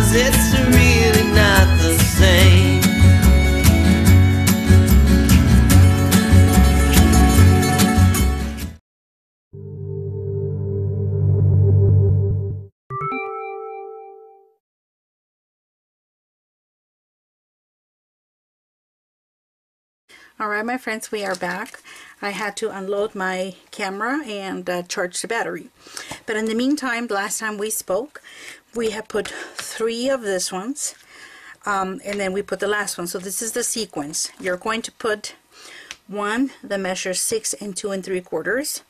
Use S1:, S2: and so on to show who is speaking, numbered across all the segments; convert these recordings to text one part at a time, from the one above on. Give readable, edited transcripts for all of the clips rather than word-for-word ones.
S1: 'cause it's really not the same.
S2: Alright my friends, we are back. I had to unload my camera and charge the battery. But in the meantime, last time we spoke, we had put 3 of this ones, and then we put the last one. So this is the sequence. You're going to put one that measures 6 and 2 3/4,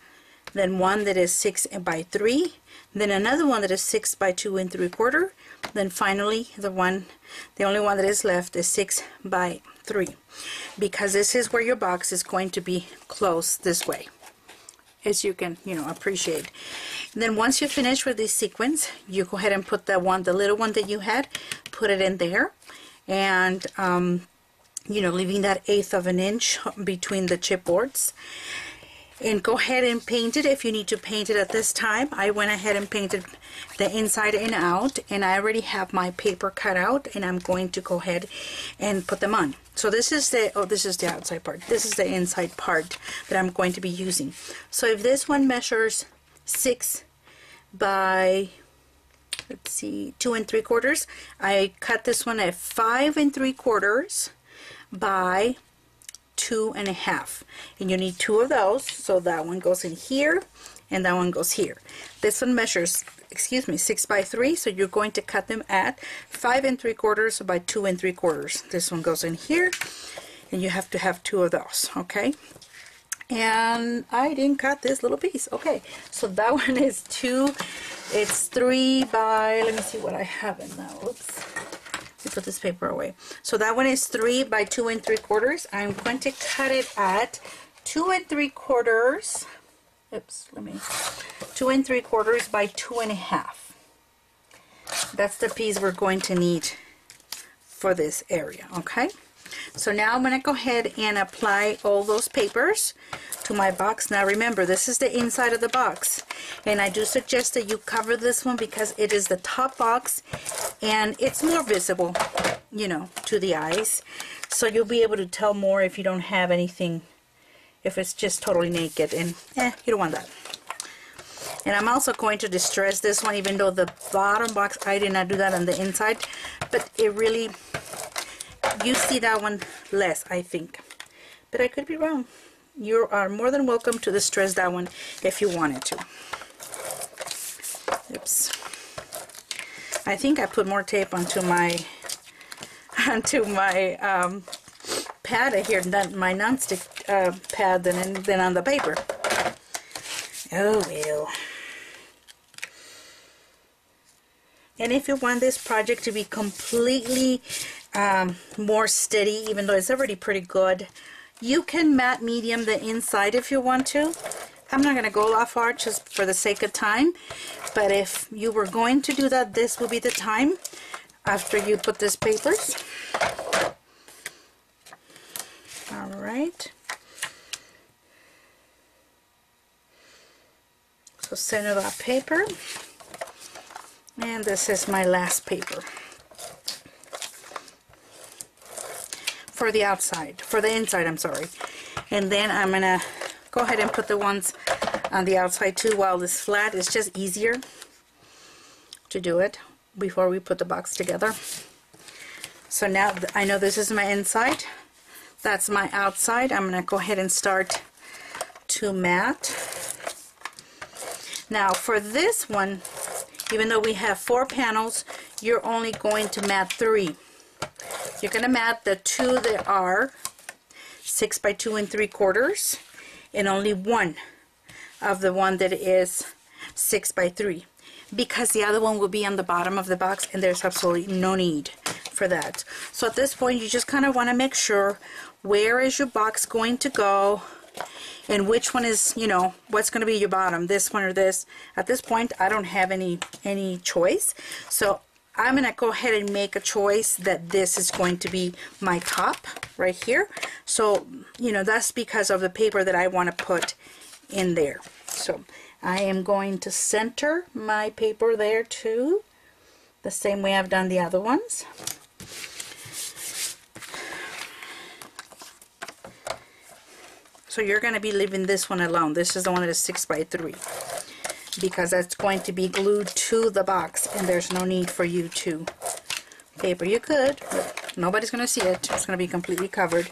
S2: then one that is 6 by 3, then another one that is 6 by 2 3/4, then finally the only one that is left is 6 by 3, because this is where your box is going to be closed this way, as you can appreciate. And then once you finish with this sequence, you go ahead and put the little one that you had, put it in there, and leaving that 1/8 of an inch between the chipboards. And go ahead and paint it if you need to paint it at this time. I went ahead and painted the inside and out, and I already have my paper cut out, and I'm going to go ahead and put them on. So this is the outside part. This is the inside part that I'm going to be using. So if this one measures 6 by, let's see, 2 3/4, I cut this one at 5 3/4 by 2 1/2, and you need 2 of those, so that one goes in here and that one goes here. This one measures 6 by 3, so you're going to cut them at 5 3/4 by 2 3/4. This one goes in here, and you have to have 2 of those. Okay, and I didn't cut this little piece. Okay, so that one is 2, it's 3 by, let me see what I have in now. Oops, put this paper away. So that one is 3 by 2 3/4. I'm going to cut it at 2 3/4. Oops, 2 3/4 by 2 1/2. That's the piece we're going to need for this area. Okay, so now I'm going to go ahead and apply all those papers to my box. Now remember, this is the inside of the box, and I do suggest that you cover this one because it is the top box and it's more visible, to the eyes, so you'll be able to tell more if you don't have anything, if it's just totally naked, and you don't want that. And I'm also going to distress this one, even though the bottom box I did not do that on the inside, but it really, you see that one less, I think, but I could be wrong. You are more than welcome to distress that one if you wanted to. Oops, I think I put more tape onto my pad here, than my non-stick pad than on the paper. Oh well. And if you want this project to be completely more steady, even though it's already pretty good, you can matte medium the inside if you want to. I'm not going to go that far just for the sake of time, but if you were going to do that, this will be the time after you put these papers. Alright, so center that paper, and this is my last paper for the outside, for the inside, I'm sorry. And then I'm gonna go ahead and put the ones on the outside too while this flat. It's just easier to do it before we put the box together. So now I know this is my inside, that's my outside. I'm gonna go ahead and start to matte. Now for this one, even though we have 4 panels, you're only going to matte 3. You're going to matte the 2 that are 6 by 2 3/4, and only 1 of the one that is 6 by 3, because the other one will be on the bottom of the box, and there's absolutely no need for that. So at this point, you just kind of want to make sure where is your box going to go, and which one is, what's going to be your bottom, this one or this. At this point, I don't have any choice, so I'm going to go ahead and make a choice that this is going to be my top right here. So, that's because of the paper that I want to put in there. So I am going to center my paper there too, the same way I've done the other ones. So you're going to be leaving this one alone. This is the one that is 6x3, because that's going to be glued to the box, and there's no need for you to paper. You could, but nobody's going to see it. It's going to be completely covered.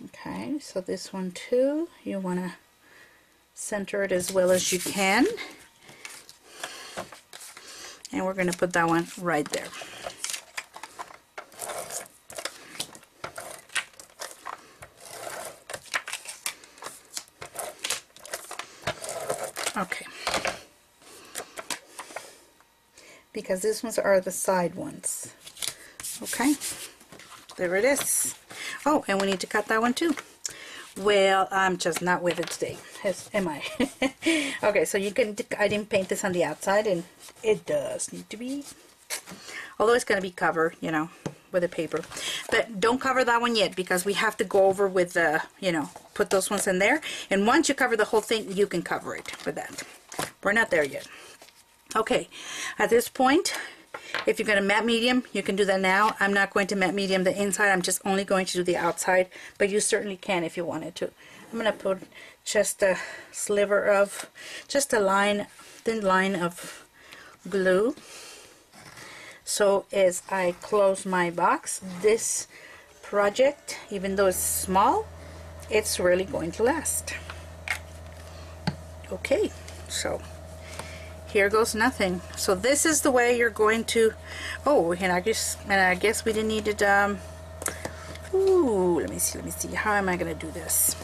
S2: Okay, so this one too, you want to center it as well as you can. And we're going to put that one right there. Okay, because these ones are the side ones. Okay, there it is. Oh, and we need to cut that one too. Well, I'm just not with it today, am I? Okay, so you can, I didn't paint this on the outside, and it does need to be, although it's going to be covered, you know, with the paper. But don't cover that one yet, because we have to go over with the, you know, put those ones in there. And once you cover the whole thing, you can cover it with that. We're not there yet. Okay, at this point, if you're going to matte medium, you can do that now. I'm not going to matte medium the inside. I'm just only going to do the outside, but you certainly can if you wanted to. I'm going to put just a sliver of, just a line, thin line of glue. So as I close my box, this project, even though it's small, it's really going to last. Okay, so here goes nothing. So this is the way you're going to, oh, and I guess we didn't need it, ooh, let me see, how am I going to do this?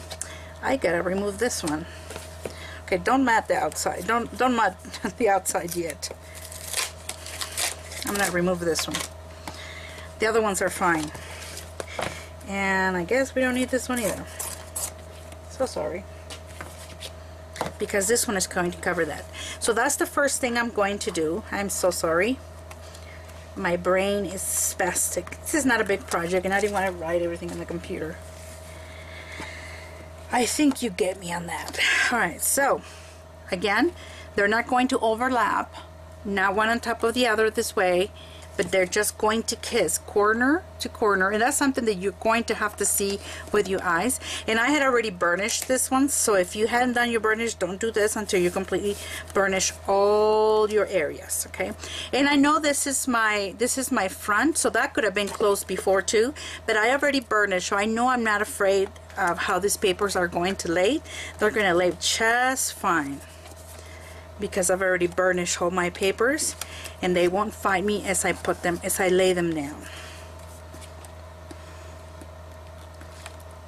S2: I gotta remove this one. Okay, don't mat the outside, don't mat the outside yet. I'm gonna remove this one. The other ones are fine. And I guess we don't need this one either. So sorry. Because this one is going to cover that. So that's the first thing I'm going to do. I'm so sorry. My brain is spastic. This is not a big project, and I didn't want to write everything on the computer. I think you get me on that. Alright, so again, they're not going to overlap. Not one on top of the other this way, but they're just going to kiss corner to corner, and that's something that you're going to have to see with your eyes. And I had already burnished this one, so if you hadn't done your burnish, don't do this until you completely burnish all your areas. Okay, and I know this is my front, so that could have been closed before too, but I already burnished, so I know I'm not afraid of how these papers are going to lay. They're going to lay just fine, because I've already burnished all my papers, and they won't fight me as I lay them down.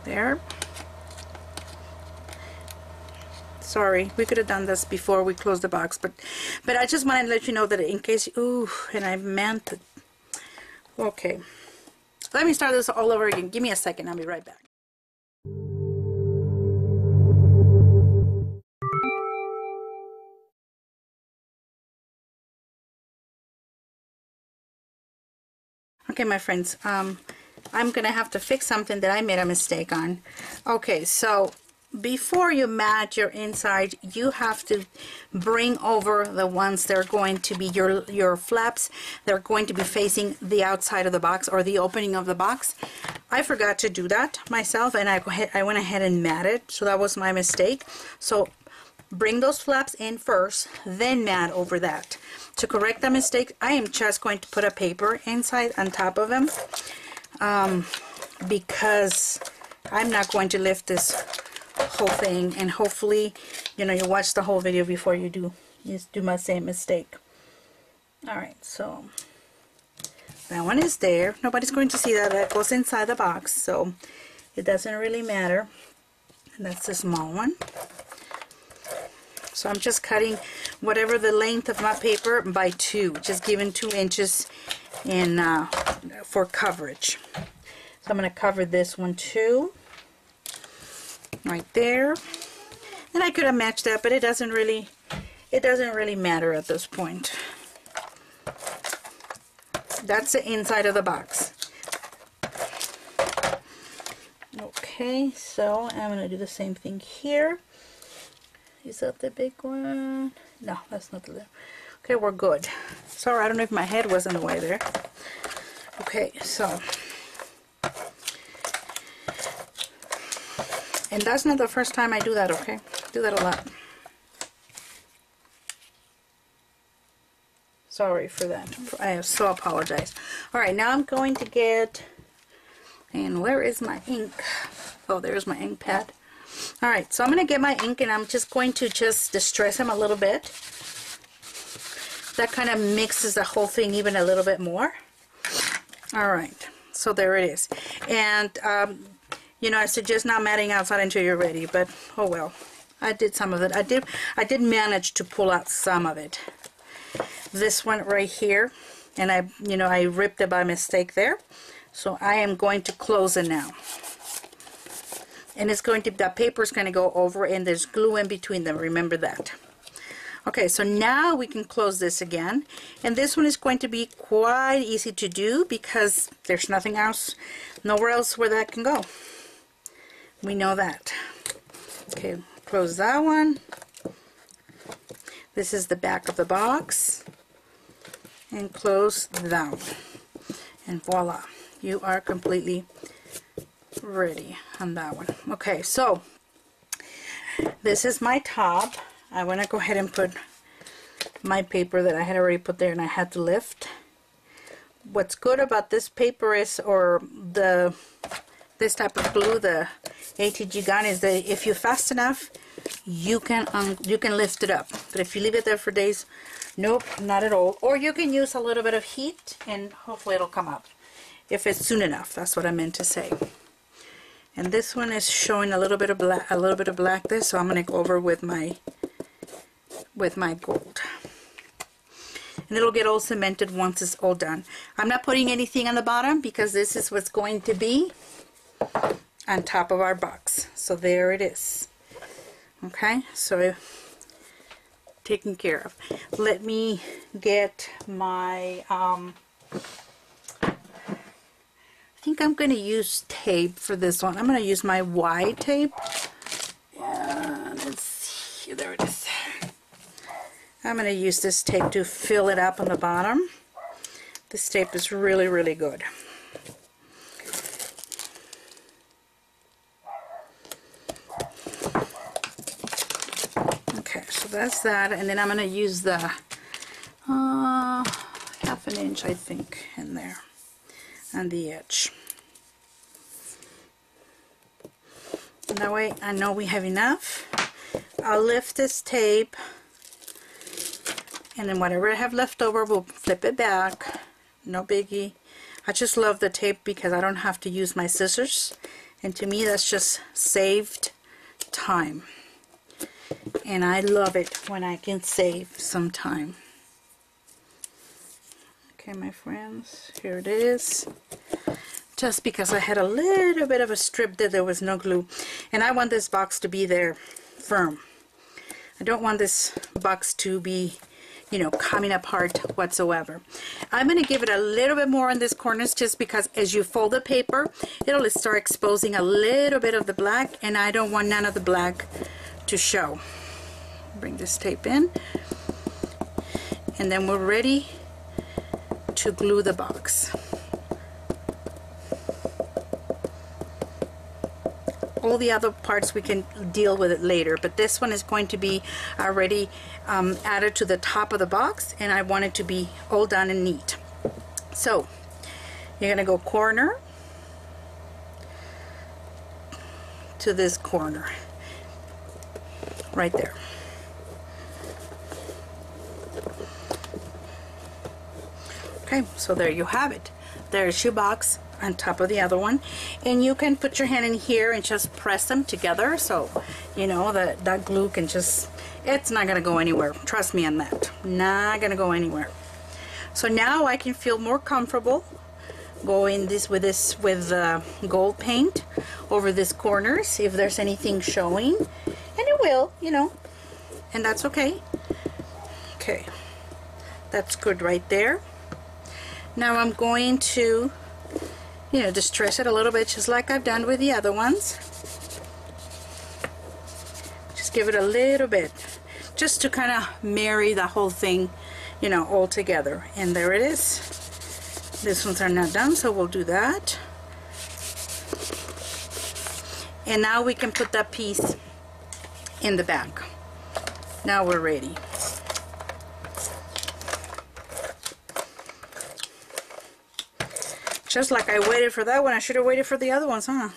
S2: There. Sorry, we could have done this before we closed the box, but I just wanted to let you know that in case, ooh, and I meant it. Okay, let me start this all over again. Give me a second, I'll be right back. Okay, my friends, I'm gonna have to fix something that I made a mistake on. Okay, so before you mat your inside, you have to bring over the ones that are going to be your flaps. They're going to be facing the outside of the box, or the opening of the box. I forgot to do that myself, and I went ahead and matted, so that was my mistake. So bring those flaps in first, then mat over that. To correct that mistake, I am just going to put a paper inside on top of them, because I'm not going to lift this whole thing, and hopefully, you know, you watch the whole video before you do my same mistake. Alright, so that one is there. Nobody's going to see that. That goes inside the box, so it doesn't really matter. And that's the small one. So I'm just cutting whatever the length of my paper by 2, just giving 2 inches in for coverage. So I'm going to cover this one too, right there. And I could have matched that, but it doesn't really matter at this point. That's the inside of the box. Okay, so I'm going to do the same thing here. Is that the big one? No, that's not the. Okay, we're good. So Sorry, I don't know if my head was in the way there. Okay, so. And that's not the first time I do that, okay? I do that a lot. Sorry for that. I so apologize. Alright, now I'm going to get, and where is my ink? Oh, there's my ink pad. Alright, so I'm going to get my ink and I'm just going to just distress them a little bit. That kind of mixes the whole thing even a little bit more. Alright, so there it is. And, you know, I suggest not matting outside until you're ready, but oh well. I did some of it. I did manage to pull out some of it. This one right here, and I ripped it by mistake there. So I am going to close it now. And it's going to, the paper is going to go over and there's glue in between them, remember that. Okay, so now we can close this again. And this one is going to be quite easy to do because there's nothing else, nowhere else where that can go. We know that. Okay, close that one. This is the back of the box. And close that one. And voila, you are completely ready on that one. Okay, so this is my top. I want to go ahead and put my paper that I had already put there and I had to lift. What's good about this paper is, or this type of glue, the ATG gun, is that if you're fast enough, you can lift it up. But if you leave it there for days, nope, not at all. Or you can use a little bit of heat and hopefully it'll come up if it's soon enough. That's what I meant to say. And this one is showing a little bit of black there, so I'm going to go over with my gold. And it'll get all cemented once it's all done. I'm not putting anything on the bottom because this is what's going to be on top of our box. So there it is. Okay, so taken care of. Let me get my I think I'm going to use tape for this one. I'm going to use my wide tape. Let's see, there it is. I'm going to use this tape to fill it up on the bottom. This tape is really, really good. Okay, so that's that, and then I'm going to use the half an inch, I think, in there on the edge. And that way I know we have enough. I'll lift this tape, and then whatever I have left over, we'll flip it back. No biggie. I just love the tape because I don't have to use my scissors, and to me that's just saved time. And I love it when I can save some time. Okay, my friends, here it is. Just because I had a little bit of a strip that there was no glue. And I want this box to be there firm. I don't want this box to be, you know, coming apart whatsoever. I'm going to give it a little bit more on this corners just because as you fold the paper, it'll start exposing a little bit of the black, and I don't want none of the black to show. Bring this tape in, and then we're ready to glue the box. All the other parts we can deal with it later, but this one is going to be already added to the top of the box, and I want it to be all done and neat. So you're going to go corner to this corner right there. Okay, so there you have it. There's your box on top of the other one, and you can put your hand in here and just press them together, so you know that glue can just, it's not gonna go anywhere. Trust me on that. Not gonna go anywhere. So now I can feel more comfortable going with gold paint over this corner, see if there's anything showing, and it will, you know, and that's okay. Okay, that's good right there. Now I'm going to, you know, distress it a little bit just like I've done with the other ones. Just give it a little bit just to kind of marry the whole thing, you know, all together. And there it is. These ones are not done, so we'll do that. And now we can put that piece in the back. Now we're ready. Just like I waited for that one, I should have waited for the other ones, huh?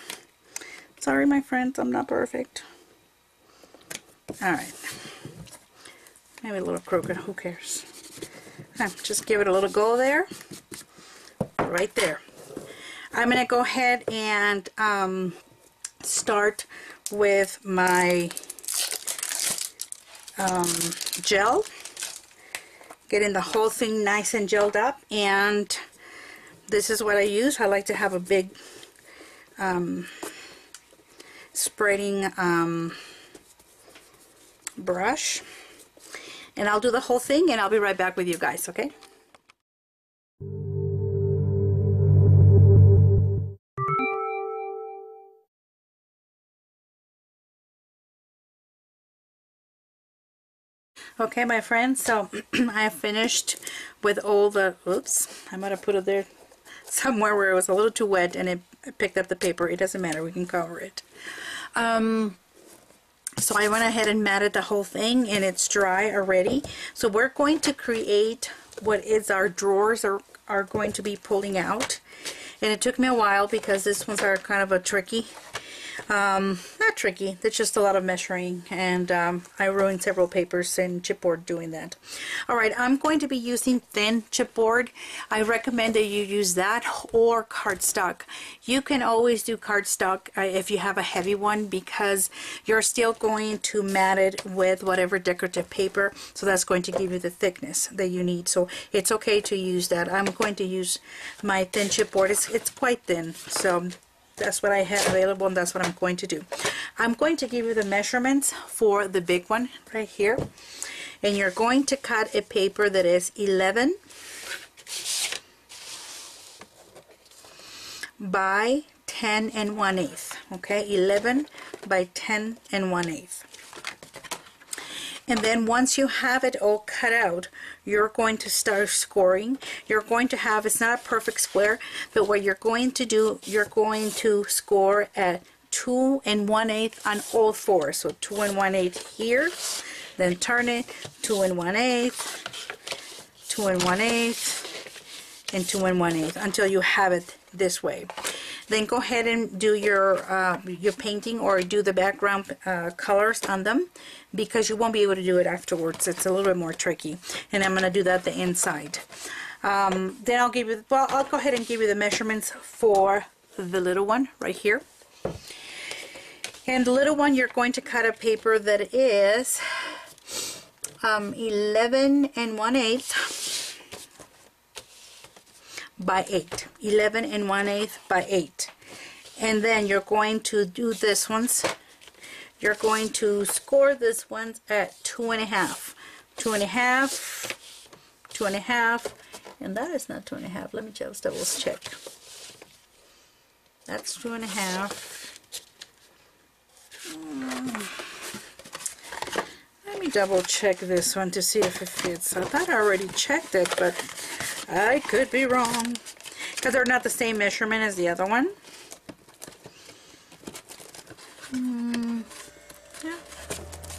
S2: Sorry, my friends, I'm not perfect. Alright. Maybe a little crooked, who cares? Just give it a little go there. Right there. I'm going to go ahead and start with my gel. Getting the whole thing nice and gelled up, and this is what I use. I like to have a big spreading brush, and I'll do the whole thing and I'll be right back with you guys, okay? Okay, my friends, so I have finished with all the, oops, I might have put it there somewhere where it was a little too wet and it picked up the paper. It doesn't matter, we can cover it. So I went ahead and matted the whole thing, and it's dry already. So we're going to create what is our drawers are going to be pulling out. And it took me a while because these ones are kind of a tricky. Not tricky, it's just a lot of measuring, and I ruined several papers in chipboard doing that. Alright, I'm going to be using thin chipboard. I recommend that you use that or cardstock. You can always do cardstock if you have a heavy one, because you're still going to mat it with whatever decorative paper, so that's going to give you the thickness that you need. So it's okay to use that. I'm going to use my thin chipboard. It's quite thin, so that's what I had available, and that's what I'm going to do. I'm going to give you the measurements for the big one right here, and you're going to cut a paper that is 11 by 10 1/8. Okay, 11 by 10 1/8. And then once you have it all cut out, you're going to start scoring. You're going to have, it's not a perfect square, but what you're going to do, you're going to score at 2 1/8 on all fours. So 2 1/8 here, then turn it, 2 1/8, 2 1/8, and 2 1/8 until you have it this way. Then go ahead and do your painting, or do the background colors on them, because you won't be able to do it afterwards. It's a little bit more tricky, and I'm going to do that the inside. Then I'll give you, well, I'll go ahead and give you the measurements for the little one right here. And the little one, you're going to cut a paper that is 11 1/8 by 8. 11 1/8 by 8. And then you're going to do this ones. You're going to score this ones at 2 1/2. 2 1/2, 2 1/2, and that is not 2 1/2. Let me just double check. That's 2 1/2. Let me double check this one to see if it fits. I thought I already checked it, but I could be wrong, because they're not the same measurement as the other one. Yeah,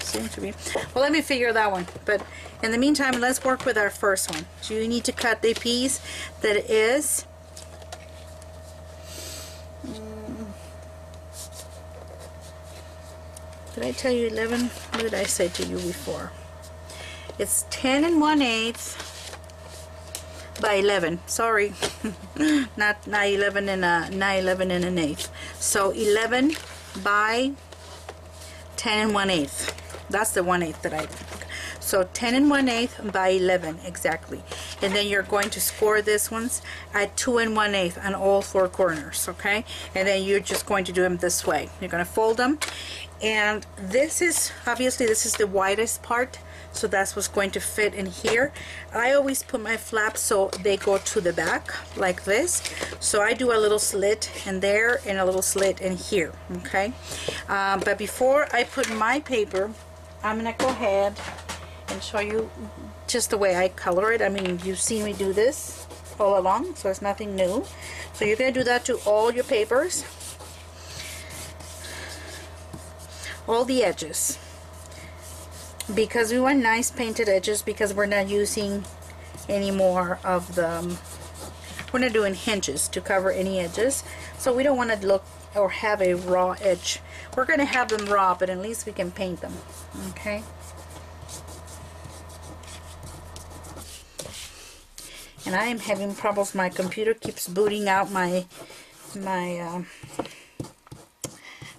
S2: seems to be. Well, let me figure that one. But in the meantime, let's work with our first one. So you need to cut the piece that is did I tell you 11? What did I say to you before? It's 10 1/8 by 11. Sorry, not 11 and not 11 and an eighth. So 11 by 10 1/8. That's the 1/8 that I did. So 10 1/8 by 11 exactly. And then you're going to score this ones at 2 1/8 on all four corners, okay? And then you're just going to do them this way. You're going to fold them, and this is obviously this is the widest part, so that's what's going to fit in here. I always put my flaps so they go to the back like this. So I do a little slit in there and a little slit in here, okay? But before I put my paper, I'm gonna go ahead and show you just the way I color it. I mean, you've seen me do this all along, so it's nothing new. So you're going to do that to all your papers, all the edges, because we want nice painted edges, because we're not using any more of the, we're not doing hinges to cover any edges, so we don't want to look or have a raw edge. We're going to have them raw, but at least we can paint them. Okay. And I am having problems. My computer keeps booting out my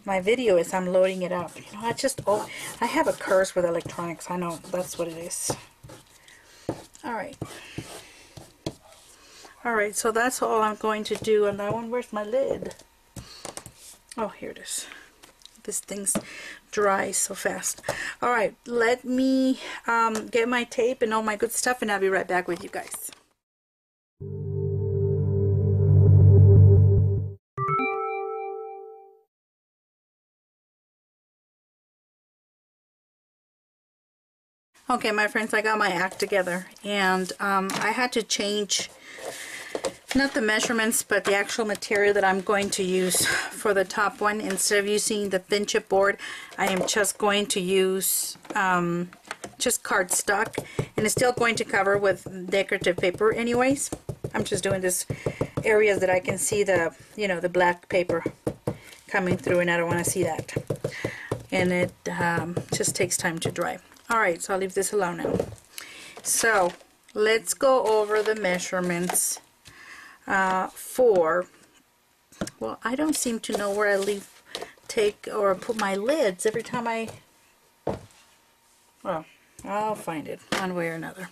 S2: video as I'm loading it up. You know, I have a curse with electronics. I know that's what it is. Alright. Alright, so that's all I'm going to do on that one. Where's my lid? Oh, here it is. This thing's dry so fast. Alright, let me get my tape and all my good stuff, and I'll be right back with you guys. Okay, my friends, I got my act together, and I had to change not the measurements, but the actual material that I'm going to use for the top one. Instead of using the thin chipboard, I am just going to use just cardstock, and it's still going to cover with decorative paper anyways. I'm just doing this areas that I can see the, you know, the black paper coming through, and I don't want to see that, and it just takes time to dry. Alright, so I'll leave this alone now. So let's go over the measurements for, well, I don't seem to know where I take or put my lids every time well, I'll find it one way or another.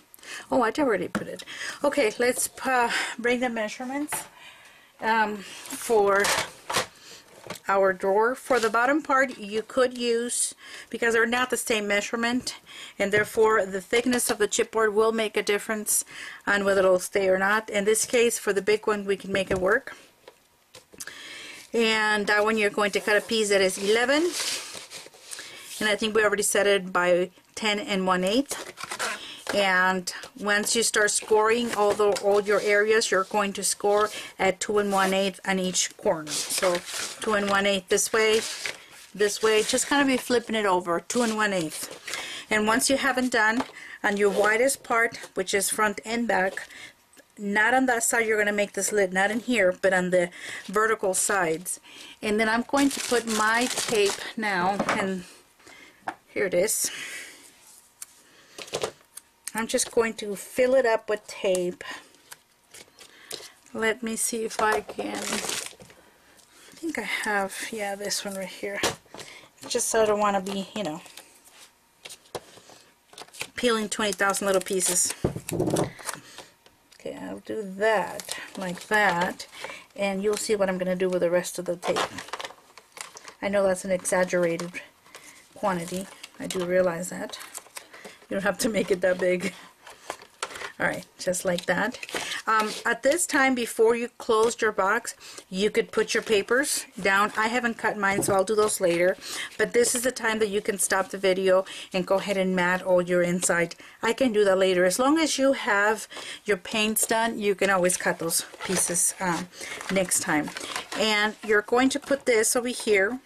S2: Oh, I already put it. Okay, let's bring the measurements for our drawer. For the bottom part, you could use, because they're not the same measurement, and therefore the thickness of the chipboard will make a difference on whether it'll stay or not. In this case, for the big one, we can make it work. And that one, you're going to cut a piece that is 11, and I think we already set it by 10 1/8. And once you start scoring all your areas, you're going to score at 2 1/8 on each corner. So 2 1/8 this way, just kind of be flipping it over, 2 1/8. And once you haven't done on your widest part, which is front and back, not on that side you're going to make this lid, not in here, but on the vertical sides. And then I'm going to put my tape now, and here it is. I'm just going to fill it up with tape. Let me see if I can, I think I have, yeah, this one right here. Just so I don't want to be, you know, peeling 20,000 little pieces. Okay, I'll do that, like that, and you'll see what I'm going to do with the rest of the tape. I know that's an exaggerated quantity. I do realize that. You don't have to make it that big. Alright, just like that. At this time, before you closed your box, you could put your papers down. I haven't cut mine, so I'll do those later. But this is the time that you can stop the video and go ahead and mat all your inside. I can do that later. As long as you have your paints done, you can always cut those pieces next time. And you're going to put this over here.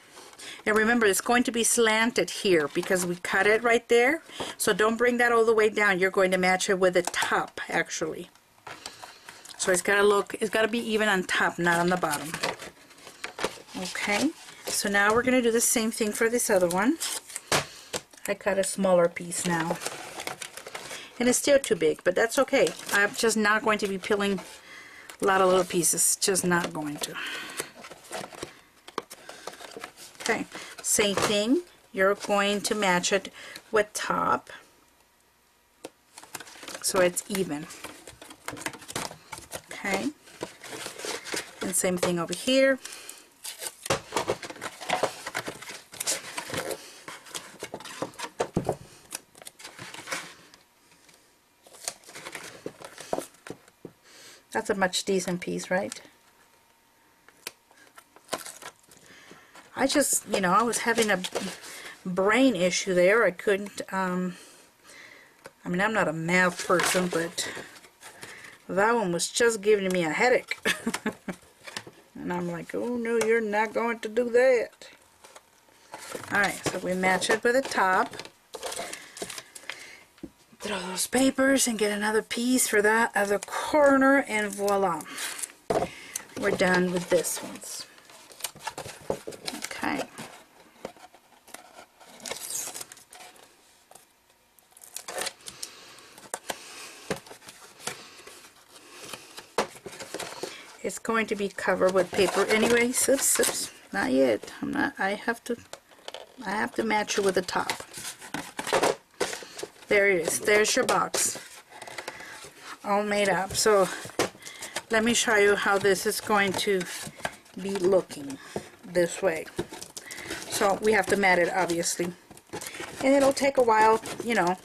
S2: And remember, it's going to be slanted here because we cut it right there. So don't bring that all the way down. You're going to match it with the top, actually. So it's got to look, it's got to be even on top, not on the bottom. Okay, so now we're going to do the same thing for this other one. I cut a smaller piece now. And it's still too big, but that's okay. I'm just not going to be peeling a lot of little pieces. Just not going to. Okay, same thing. You're going to match it with top so it's even. Okay, and same thing over here. That's a much decent piece, right? I just, you know, I was having a brain issue there. I couldn't, I I mean, I'm not a math person, but that one was just giving me a headache. And I'm like, oh no, you're not going to do that. Alright, so we match it with the top. Throw those papers and get another piece for that other corner, and voila. We're done with this ones. Okay. It's going to be covered with paper anyway. Oops, not yet. I have to match it with the top. There it is. There's your box. All made up. So let me show you how this is going to be looking this way. So we have to mat it, obviously. And it'll take a while, you know.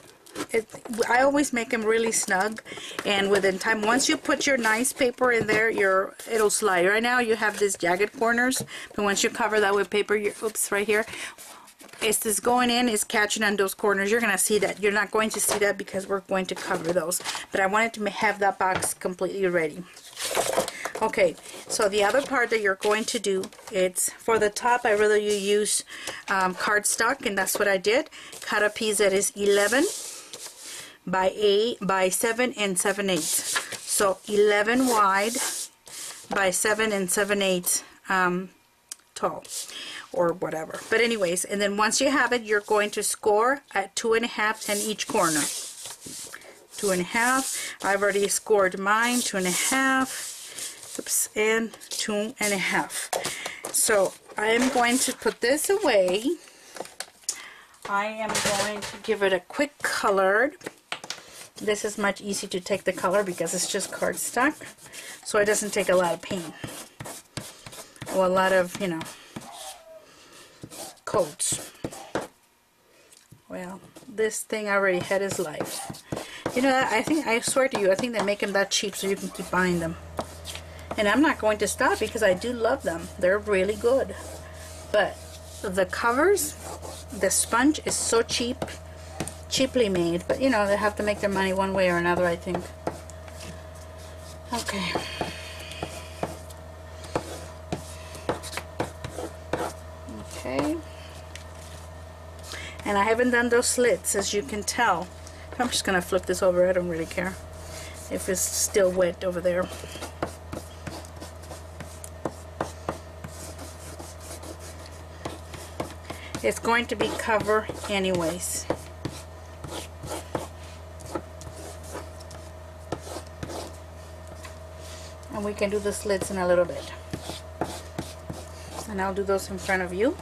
S2: I always make them really snug, and within time, once you put your nice paper in there, it'll slide. Right now you have these jagged corners, but once you cover that with paper, oops, right here, it's this going in, is catching on those corners. You're going to see that. You're not going to see that because we're going to cover those, but I wanted to have that box completely ready. Okay, so the other part that you're going to do, it's for the top, I'd rather you use cardstock, and that's what I did. Cut a piece that is 11 by 7 and 7/8. So 11 wide by 7 and 7/8 tall, or whatever. But anyways, and then once you have it, you're going to score at 2.5 in each corner. 2.5. I've already scored mine. 2.5. Oops, and 2.5. So I am going to put this away. I am going to give it a quick colored. This is much easier to take the color because it's just cardstock, so it doesn't take a lot of paint or a lot of, you know, coats. Well, this thing already had his life. You know, I swear to you, I think they make them that cheap so you can keep buying them. And I'm not going to stop because I do love them. They're really good. But the covers, the sponge is so cheaply made, but you know, they have to make their money one way or another, I think. Okay. Okay. And I haven't done those slits, as you can tell. I'm just gonna flip this over. I don't really care if it's still wet over there. It's going to be covered anyways. And we can do the slits in a little bit. And I'll do those in front of you.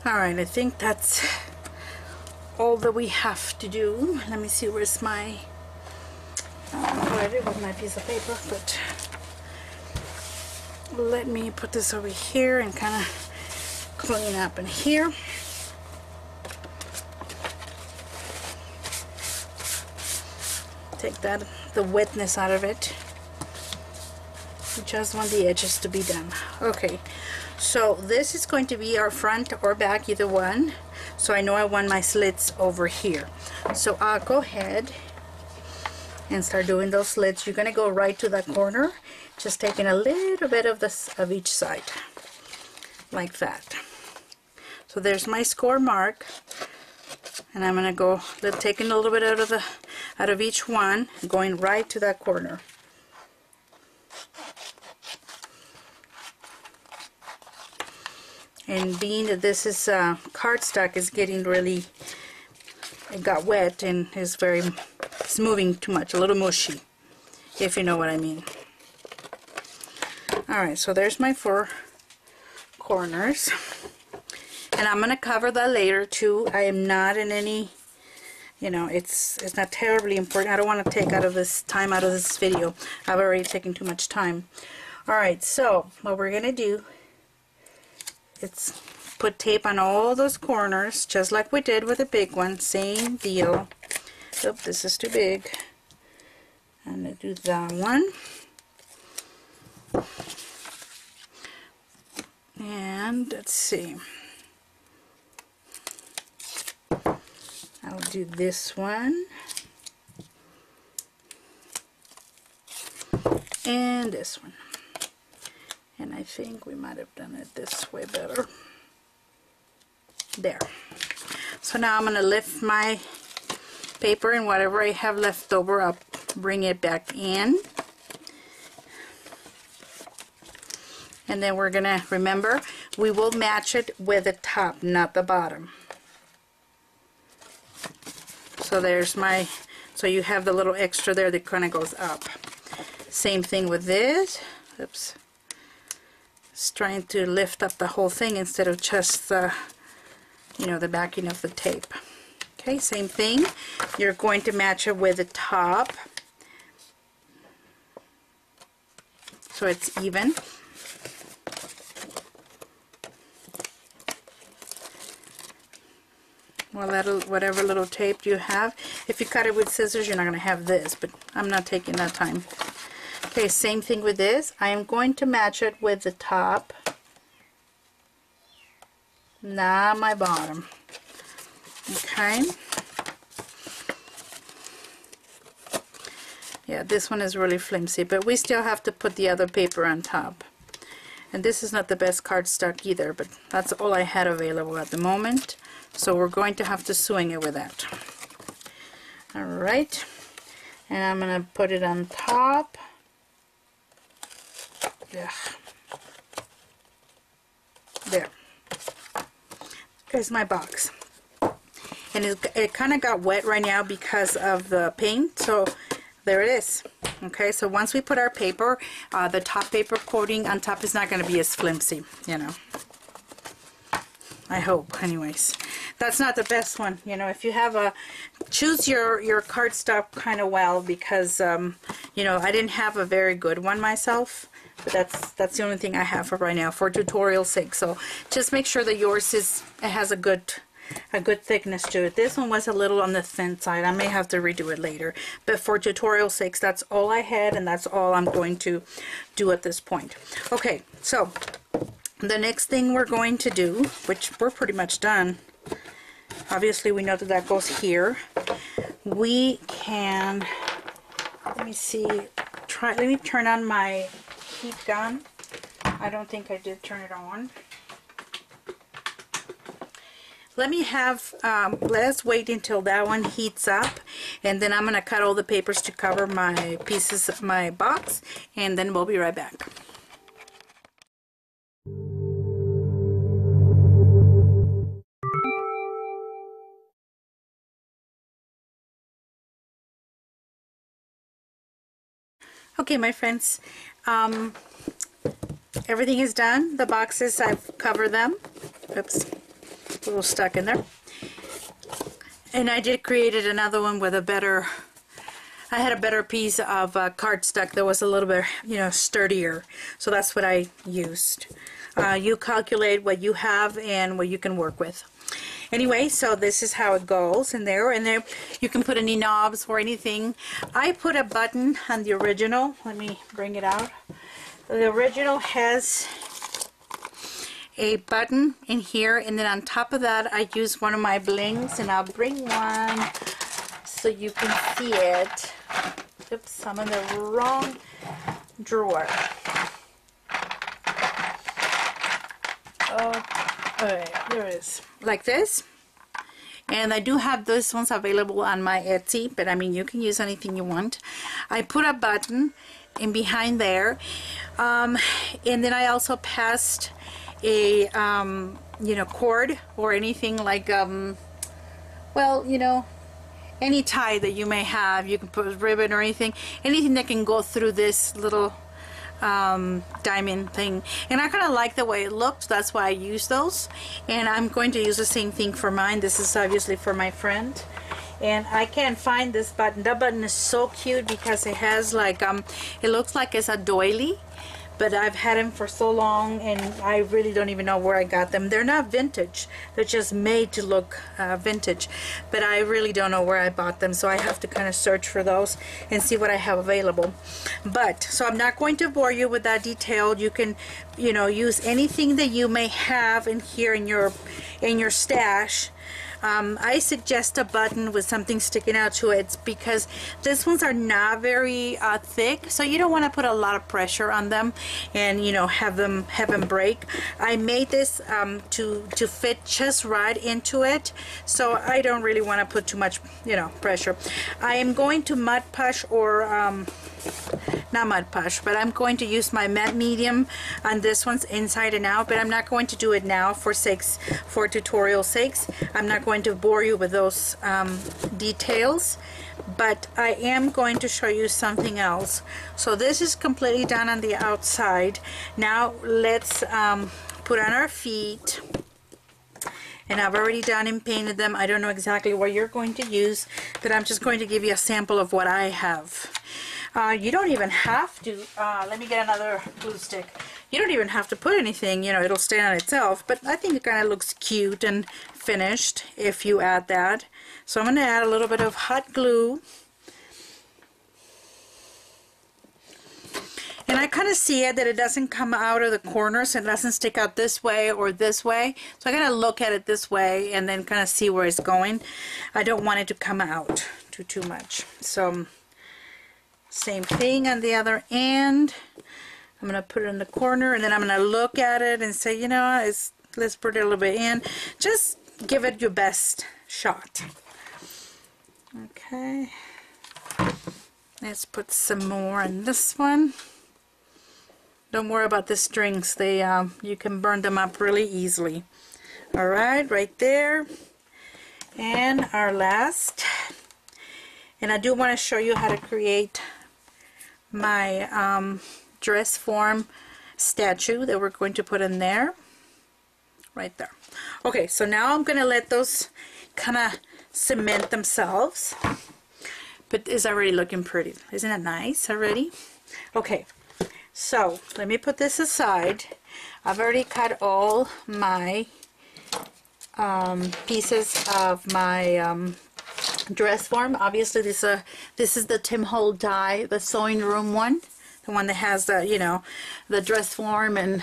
S2: Alright, I think that's all that we have to do. Let me see, where's my... I don't know what I did with my piece of paper, but let me put this over here and kind of clean up in here. Take the wetness out of it. We just want the edges to be done. Okay, so this is going to be our front or back, either one. So I know I want my slits over here. So I'll go ahead and start doing those slits. You're gonna go right to that corner, just taking a little bit of each side, like that. So there's my score mark, and I'm gonna go taking a little bit out of each one, going right to that corner. And being that this is cardstock, is getting really, it got wet and it's moving too much, a little mushy, if you know what I mean. Alright, so there's my 4 corners. And I'm going to cover that later too. I am not in any, you know, it's not terribly important. I don't want to take out of this time out of this video. I've already taken too much time. Alright, so what we're going to do, it's put tape on all those corners, just like we did with the big one. Same deal. Oop, this is too big. I'm going to do that one. And let's see, I'll do this one and this one, and I think we might have done it this way better. There. So now I'm going to lift my paper, and whatever I have left over, I'll bring it back in. And then we're going to, remember, we will match it with the top, not the bottom. So there's my, so you have the little extra there that kind of goes up. Same thing with this. Oops. It's trying to lift up the whole thing instead of just the, you know, the backing of the tape. Okay, same thing. You're going to match it with the top, so it's even. Well, whatever little tape you have. If you cut it with scissors, you're not going to have this, but I'm not taking that time. Okay, same thing with this. I am going to match it with the top, not my bottom. Okay. Yeah, this one is really flimsy, but we still have to put the other paper on top. And this is not the best cardstock either, but that's all I had available at the moment. So we're going to have to swing it with that. Alright. And I'm going to put it on top. Yeah. There. There's my box. And it kind of got wet right now because of the paint, so there it is. Okay, so once we put our paper, the top paper coating on top is not going to be as flimsy, you know. I hope, anyways. That's not the best one, you know. If you have a, choose your cardstock kind of well, because you know, I didn't have a very good one myself, but that's the only thing I have for right now for tutorial sake. So just make sure that yours has a good thickness to it. This one was a little on the thin side. I may have to redo it later, but for tutorial sakes, that's all I had, and that's all I'm going to do at this point. Okay, so the next thing we're going to do, which we're pretty much done, obviously we know that that goes here. We can, let me see, let me turn on my heat gun. I don't think I did turn it on. Let me have, let's wait until that one heats up, and then I'm going to cut all the papers to cover my pieces of my box, and then we'll be right back. Okay, my friends, everything is done. The boxes, I've covered them. Oops. A little stuck in there, and I did created another one with a better, I had a better piece of cardstock that was a little bit, you know, sturdier, so that's what I used. You calculate what you have and what you can work with. Anyway, so this is how it goes in there, and there you can put any knobs or anything. I put a button on the original. Let me bring it out. The original has a button in here, and then on top of that I use one of my blings, and I'll bring one so you can see it. Oops, I'm in the wrong drawer. Oh, okay, there it is. Like this. And I do have those ones available on my Etsy, but I mean, you can use anything you want. I put a button in behind there, and then I also passed a you know, cord or anything like well, you know, any tie that you may have. You can put ribbon or anything that can go through this little diamond thing, and I kind of like the way it looks. That's why I use those, and I'm going to use the same thing for mine. This is obviously for my friend, and I can't find this button. That button is so cute because it has like it looks like it's a doily, but I've had them for so long and I really don't even know where I got them. They're not vintage, they're just made to look vintage, but I really don't know where I bought them, so I have to kind of search for those and see what I have available. But so I'm not going to bore you with that detail. You can, you know, use anything that you may have in here in your stash. I suggest a button with something sticking out to it because these ones are not very thick, so you don't want to put a lot of pressure on them and, you know, have them break. I made this to fit just right into it, so I don't really want to put too much, you know, pressure. I am going to Mud Push or not Mud Push, but I'm going to use my matte medium on this one's inside and out, but I'm not going to do it now for tutorial sakes. I'm not going to bore you with those details, but I am going to show you something else. So this is completely done on the outside. Now let's put on our feet. And I've already done and painted them. I don't know exactly what you're going to use, but I'm just going to give you a sample of what I have. You don't even have to, let me get another glue stick. You don't even have to put anything, you know, it'll stand on itself, but I think it kind of looks cute and finished if you add that. So I'm going to add a little bit of hot glue. And I kind of see it that it doesn't come out of the corners, it doesn't stick out this way or this way. So I gotta look at it this way and then kind of see where it's going. I don't want it to come out too much. So same thing on the other end. I'm gonna put it in the corner and then I'm gonna look at it and say, you know, let's put it a little bit in. Just give it your best shot. Okay. Let's put some more on this one. Don't worry about the strings. They you can burn them up really easily. Alright, right there. And our last. And I do want to show you how to create my dress form statue that we're going to put in there. Right there. Okay, so now I'm going to let those kind of cement themselves. But it's already looking pretty. Isn't it nice already? Okay. So let me put this aside. I've already cut all my pieces of my dress form. Obviously this is the Tim Holtz die, the sewing room one, the one that has the, you know, the dress form, and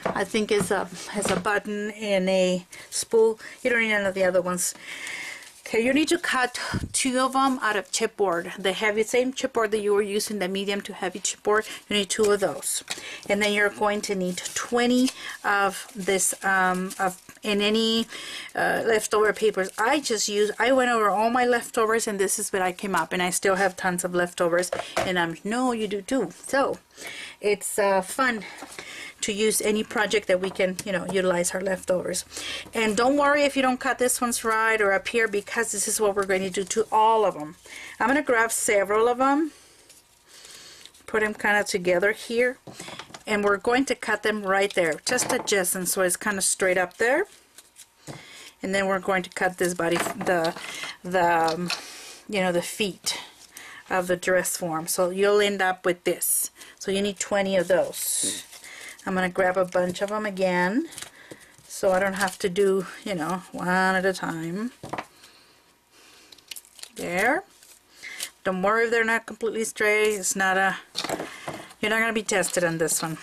S2: I think has a button and a spool. You don't need none of the other ones. Okay, you need to cut 2 of them out of chipboard. The heavy, same chipboard that you were using, the medium to heavy chipboard, you need 2 of those. And then you're going to need 20 of this, in any leftover papers. I went over all my leftovers and this is what I came up, and I still have tons of leftovers, and I know you do too. So it's fun to use any project that we can, you know, utilize our leftovers. And don't worry if you don't cut this one's right or up here, because this is what we're going to do to all of them. I'm going to grab several of them, put them kind of together here, and we're going to cut them right there, just adjacent, so it's kind of straight up there. And then we're going to cut this body, you know, the feet of the dress form. So you'll end up with this. So you need 20 of those. I'm going to grab a bunch of them again, so I don't have to do, you know, one at a time. There. Don't worry if they're not completely straight. It's not you're not going to be tested on this one.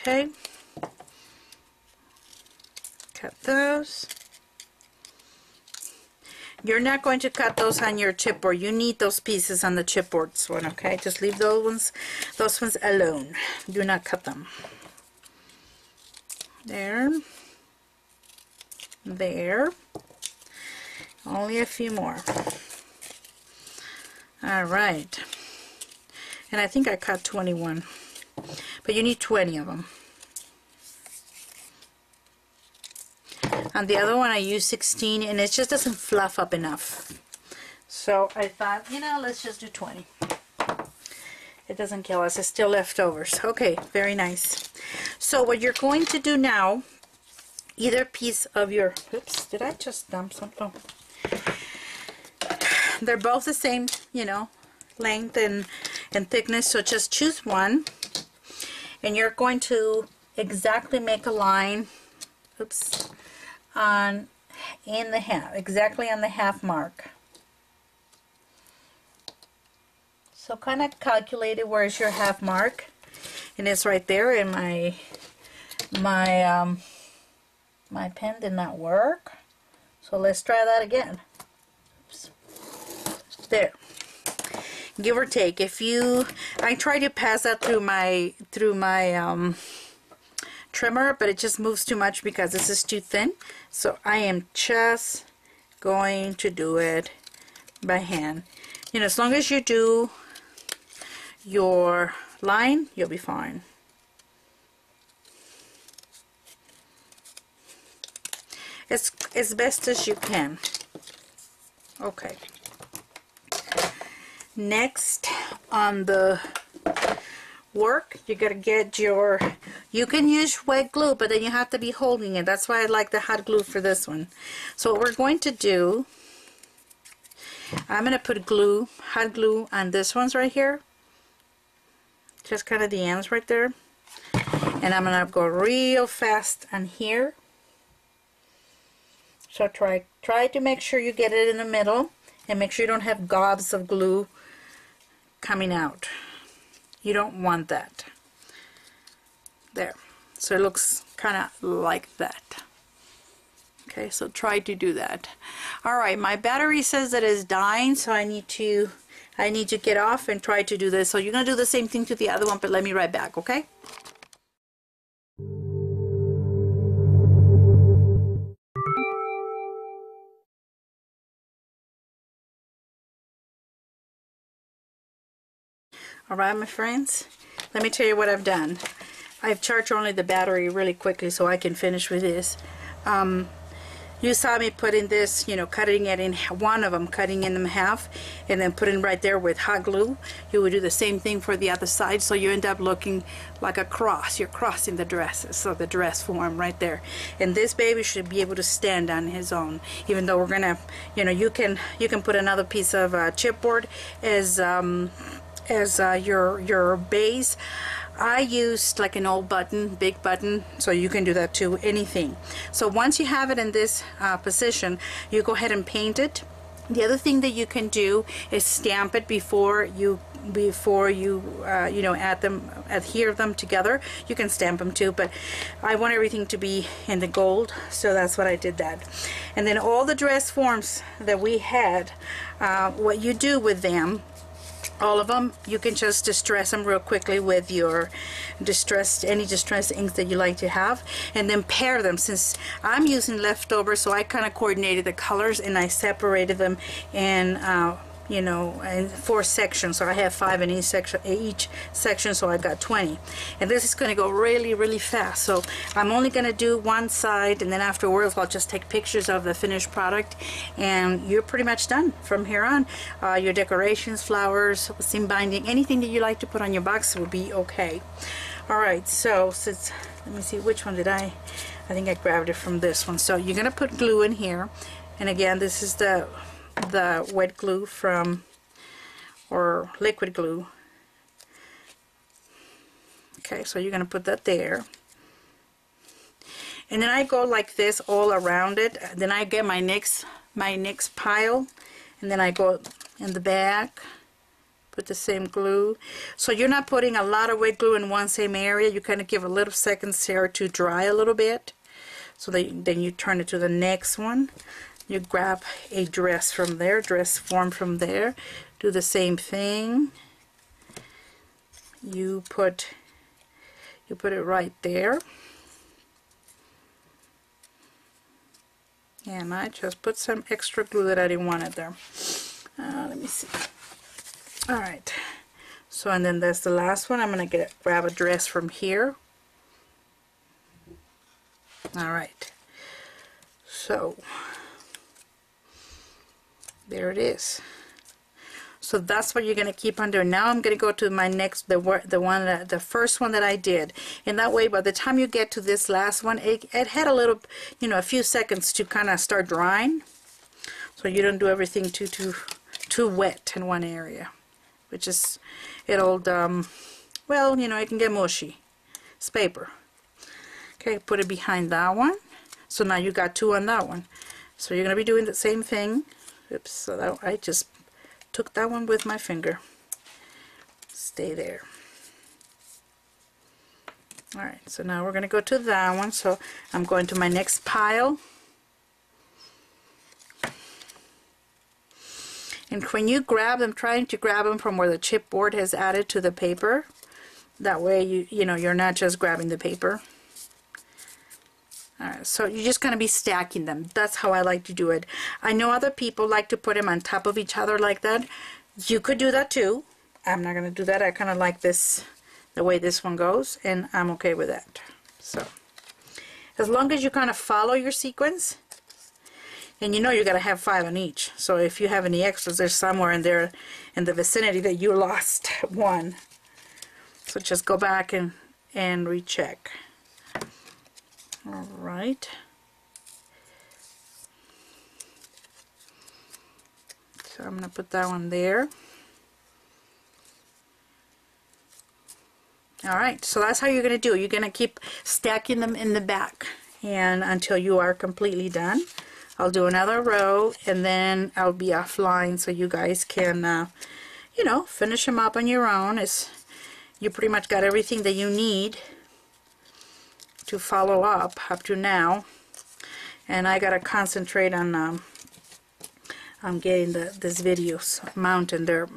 S2: Okay. Cut those. You're not going to cut those on your chipboard. You need those pieces on the chipboard one, okay? Just leave those ones alone. Do not cut them. There. There. Only a few more. Alright. And I think I cut 21. But you need 20 of them. On the other one I used 16 and it just doesn't fluff up enough. So I thought, you know, let's just do 20. It doesn't kill us, it's still leftovers. Okay, very nice. So what you're going to do now, either piece of your, oops, did I just dump something? They're both the same, you know, length and thickness, so just choose one, and you're going to exactly make a line, oops, in the half, exactly on the half mark. So kind of calculate it, where's your half mark, and it's right there. In my pen did not work, so let's try that again. Oops. There, give or take. I try to pass that through my trimmer, but it just moves too much because this is too thin. So I am just going to do it by hand. You know, as long as you do your line, you'll be fine. As best as you can. Okay. Next on the work, you gotta get your, you can use wet glue, but then you have to be holding it. That's why I like the hot glue for this one. So what we're going to do, I'm gonna put glue, hot glue on this one's right here, just kind of the ends right there, and I'm gonna go real fast on here. So try to make sure you get it in the middle, and make sure you don't have gobs of glue coming out. You don't want that. There. So it looks kind of like that. Okay, so try to do that. Alright, my battery says that it's dying, so I need to get off and try to do this. So you're going to do the same thing to the other one, but let me right back, okay? Alright, my friends, let me tell you what I've done. I've charged only the battery really quickly so I can finish with this. You saw me putting this, you know, cutting it in, one of them, cutting in them half, and then putting right there with hot glue. You would do the same thing for the other side, so you end up looking like a cross. You're crossing the dresses, so the dress form right there. And this baby should be able to stand on his own, even though we're gonna, you know, you can put another piece of chipboard as your base. I used like an old button, big button, so you can do that too, anything. So once you have it in this position, you go ahead and paint it. The other thing that you can do is stamp it before you you know, adhere them together. You can stamp them too, but I want everything to be in the gold, so that's what I did that. And then all the dress forms that we had, what you do with them, all of them, you can just distress them real quickly with your any distressed inks that you like to have, and then pair them. Since I'm using leftovers, so I kind of coordinated the colors and I separated them in you know, in 4 sections. So I have 5 in each section, so I got 20. And this is going to go really, really fast. So I'm only going to do one side, and then afterwards I'll just take pictures of the finished product, and you're pretty much done from here on. Your decorations, flowers, seam binding, anything that you like to put on your box will be okay. Alright, so since, let me see, which one did I think I grabbed it from this one. So you're going to put glue in here, and again, this is the wet glue from, or liquid glue. Okay, so you're going to put that there, and then I go like this all around it. Then I get my next pile, and then I go in the back, put the same glue. So you're not putting a lot of wet glue in one same area. You kind of give a little seconds here to dry a little bit, so that then you turn it to the next one. You grab a dress from there, dress form from there, do the same thing. You put it right there, and I just put some extra glue that I didn't want it there. Let me see. All right. So, and then that's the last one. I'm gonna grab a dress from here. All right. So. There it is. So that's what you're going to keep on doing. Now I'm going to go to my next, the first one that I did. And that way, by the time you get to this last one, it had a little, you know, a few seconds to kind of start drying. So you don't do everything too wet in one area. which is, it'll, well, you know, it can get mushy. It's paper. Okay, put it behind that one. So now you got 2 on that one. So you're going to be doing the same thing. Oops, so that, I just took that one with my finger. Stay there. Alright, so now we're going to go to that one. So I'm going to my next pile. And when you grab them, trying to grab them from where the chipboard has added to the paper. That way you know, you're not just grabbing the paper. Alright, so you're just going to be stacking them. That's how I like to do it. I know other people like to put them on top of each other like that. You could do that too. I'm not going to do that. I kind of like this, the way this one goes, and I'm okay with that. So, as long as you kind of follow your sequence, and you know you got to have 5 on each. So if you have any extras, there's somewhere in there in the vicinity that you lost one. So just go back and recheck. All right. So I'm going to put that one there. Alright, so that's how you're going to do it. You're going to keep stacking them in the back and until you are completely done. I'll do another row and then I'll be offline so you guys can, you know, finish them up on your own. You pretty much got everything that you need to follow up to now. And I got to concentrate on getting this video mounted there.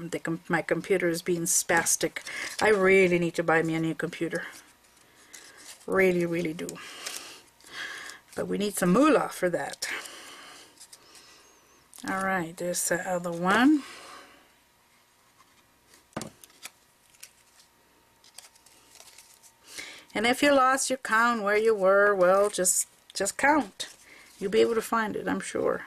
S2: My computer is being spastic. I really need to buy me a new computer. Really, really do. But we need some moolah for that. Alright, there's the other one. And if you lost your count where you were, well, just count. You'll be able to find it, I'm sure.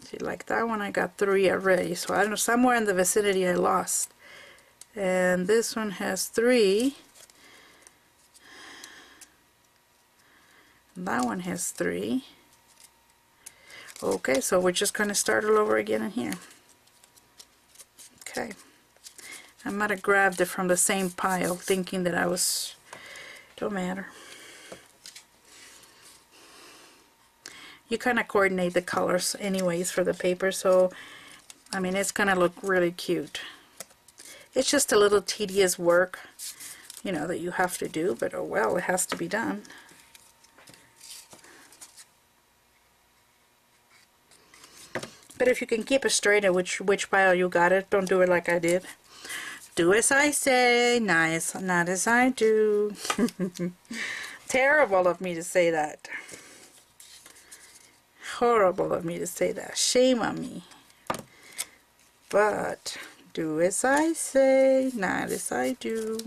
S2: See, like that one I got 3 already, so I don't know, somewhere in the vicinity I lost. And this one has 3. That one has 3. Okay, so we're just going to start all over again in here. Okay. I might have grabbed it from the same pile thinking that I was... Don't matter. You kind of coordinate the colors anyways for the paper, so I mean it's going to look really cute. It's just a little tedious work, you know, that you have to do, but oh well, it has to be done. But if you can keep it straight at which pile you got it, don't do it like I did. Do as I say, not as I do. Terrible of me to say that. Horrible of me to say that. Shame on me. But do as I say, not as I do.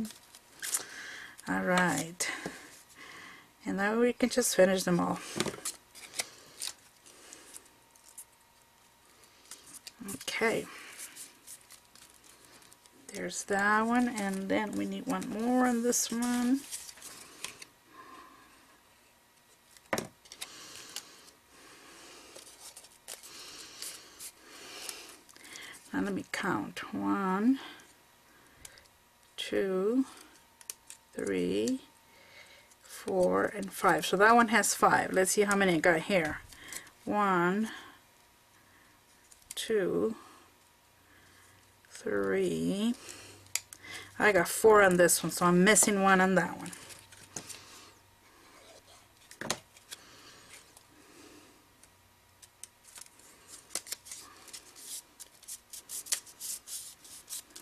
S2: Alright. And now we can just finish them all. Okay. There's that one, and then we need one more on this one. Now let me count. 1, 2, 3, 4, and 5. So that one has 5. Let's see how many I got here. 1, 2, 3. I got 4 on this one, so I'm missing 1 on that one.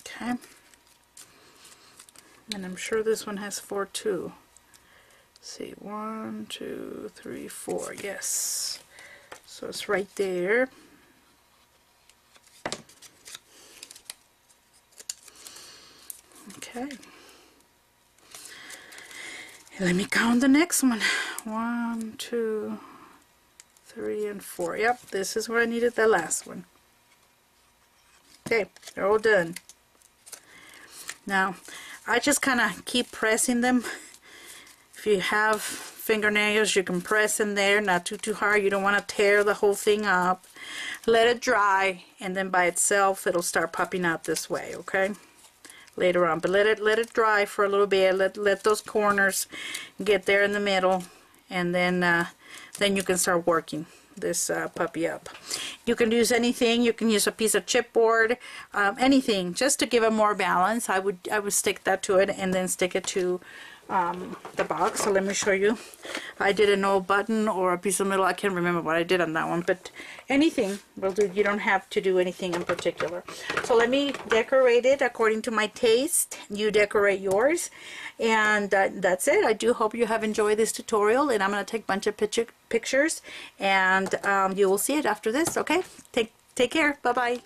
S2: Okay. And I'm sure this one has 4 too. Let's see, 1, 2, 3, 4. Yes. So it's right there. Okay. Let me count the next one. 1, 2, 3, and 4. Yep, this is where I needed the last one. Okay, they're all done. Now, I just kind of keep pressing them If you have fingernails, you can press in there, not too hard. You don't want to tear the whole thing up. Let it dry, and then by itself it'll start popping out this way, okay? Later on, but let it dry for a little bit. Let those corners get there in the middle, and then you can start working this puppy up. You can use anything. You can use a piece of chipboard, anything, just to give it more balance. I would stick that to it, and then stick it to the box. So let me show you. I did an old button or a piece of metal. I can't remember what I did on that one, but anything will do. You don't have to do anything in particular. So let me decorate it according to my taste. You decorate yours, and that's it. I do hope you have enjoyed this tutorial, and I'm going to take a bunch of pictures, and you will see it after this. Okay, take care. Bye bye.